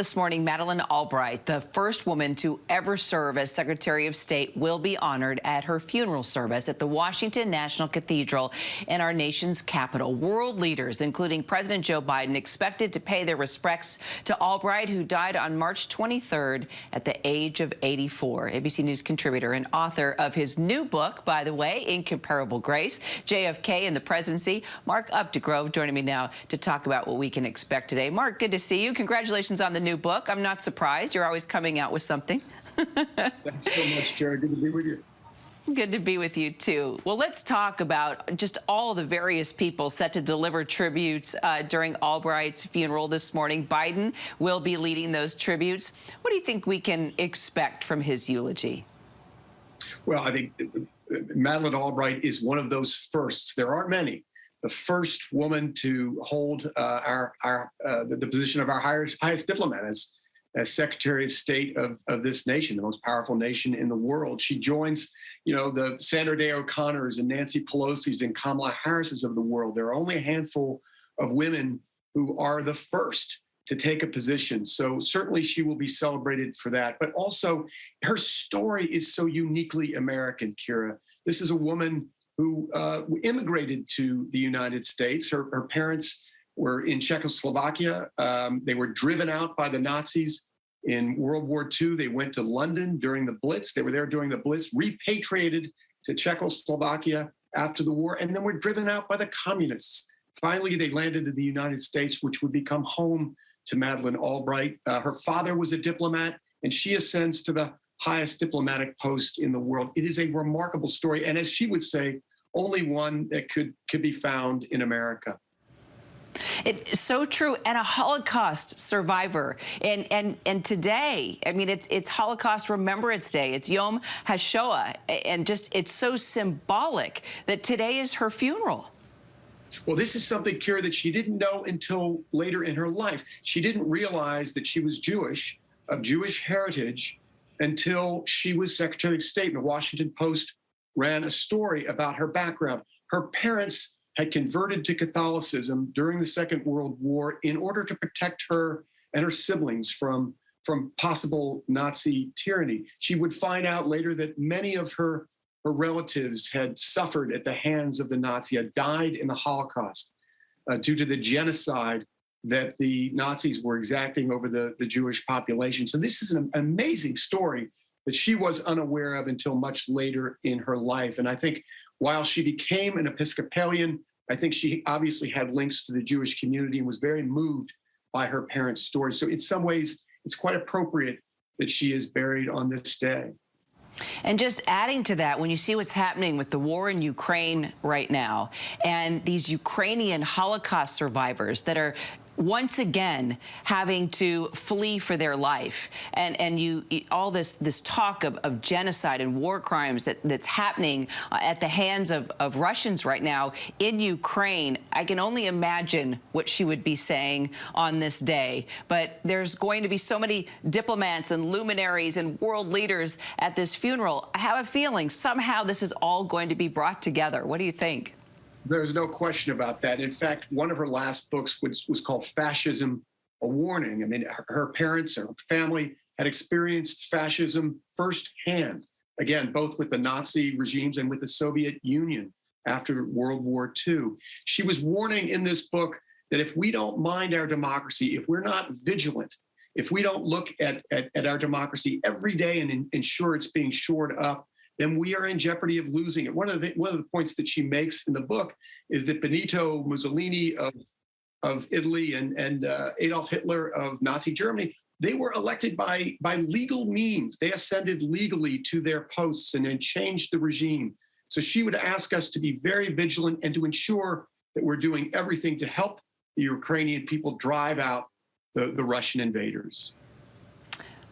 This morning, Madeleine Albright, the first woman to ever serve as Secretary of State, will be honored at her funeral service at the Washington National Cathedral in our nation's capital. World leaders, including President Joe Biden, expected to pay their respects to Albright, who died on March 23rd at the age of 84. ABC News contributor and author of his new book, by the way, Incomparable Grace, JFK and the Presidency, Mark Updegrove, joining me now to talk about what we can expect today. Mark, good to see you. Congratulations on the new book. I'm not surprised. You're always coming out with something. Thanks so much, Kara. Good to be with you. Good to be with you, too. Well, let's talk about just all the various people set to deliver tributes during Albright's funeral this morning. Biden will be leading those tributes. What do you think we can expect from his eulogy? Well, I think Madeleine Albright is one of those firsts. There aren't many. The first woman to hold the position of our highest diplomat as Secretary of State of this nation, the most powerful nation in the world. She joins, the Sandra Day O'Connors and Nancy Pelosi's and Kamala Harris's of the world. There are only a handful of women who are the first to take a position. So certainly she will be celebrated for that. But also her story is so uniquely American, Kira. This is a woman who immigrated to the United States. Her parents were in Czechoslovakia. They were driven out by the Nazis in World War II. They went to London during the Blitz. They were there during the Blitz, repatriated to Czechoslovakia after the war, and then were driven out by the communists. Finally, they landed in the United States, which would become home to Madeleine Albright. Her father was a diplomat, and she ascends to the highest diplomatic post in the world. It is a remarkable story, and as she would say, only one that could be found in America. It's so true, and a Holocaust survivor. And today, I mean, it's Holocaust Remembrance Day. It's Yom HaShoah, and just it's so symbolic that today is her funeral. Well, this is something, Kira, that she didn't know until later in her life. She didn't realize that she was Jewish, of Jewish heritage, until she was Secretary of State. And the Washington Post ran a story about her background. Her parents had converted to Catholicism during the Second World War in order to protect her and her siblings from possible Nazi tyranny. She would find out later that many of her relatives had suffered at the hands of the Nazi, had died in the Holocaust due to the genocide that the Nazis were exacting over the Jewish population. So this is an amazing story that she was unaware of until much later in her life. And I think while she became an Episcopalian, I think she obviously had links to the Jewish community and was very moved by her parents' story. So in some ways, it's quite appropriate that she is buried on this day. And just adding to that, when you see what's happening with the war in Ukraine right now, and these Ukrainian Holocaust survivors that are once again having to flee for their life, and you all this talk of genocide and war crimes that's happening at the hands of Russians right now in Ukraine, I can only imagine what she would be saying on this day. But there's going to be so many diplomats and luminaries and world leaders at this funeral. I have a feeling somehow this is all going to be brought together. What do you think? There's no question about that. In fact, one of her last books was called Fascism, A Warning. I mean, her parents and her family had experienced fascism firsthand, again, both with the Nazi regimes and with the Soviet Union after World War II. She was warning in this book that if we don't mind our democracy, if we're not vigilant, if we don't look at our democracy every day and ensure it's being shored up, then we are in jeopardy of losing it. One of the points that she makes in the book is that Benito Mussolini of Italy and Adolf Hitler of Nazi Germany, they were elected by legal means. They ascended legally to their posts and then changed the regime. So she would ask us to be very vigilant and to ensure that we're doing everything to help the Ukrainian people drive out the Russian invaders.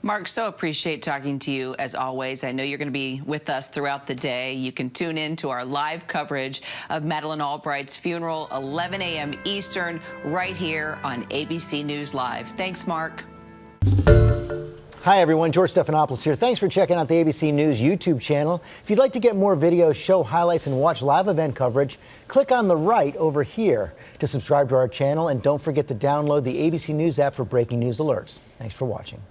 Mark, so appreciate talking to you as always. I know you're going to be with us throughout the day. You can tune in to our live coverage of Madeleine Albright's funeral, 11 a.m. Eastern, right here on ABC News Live. Thanks, Mark. Hi, everyone. George Stephanopoulos here. Thanks for checking out the ABC News YouTube channel. If you'd like to get more videos, show highlights, and watch live event coverage, click on the right over here to subscribe to our channel. And don't forget to download the ABC News app for breaking news alerts. Thanks for watching.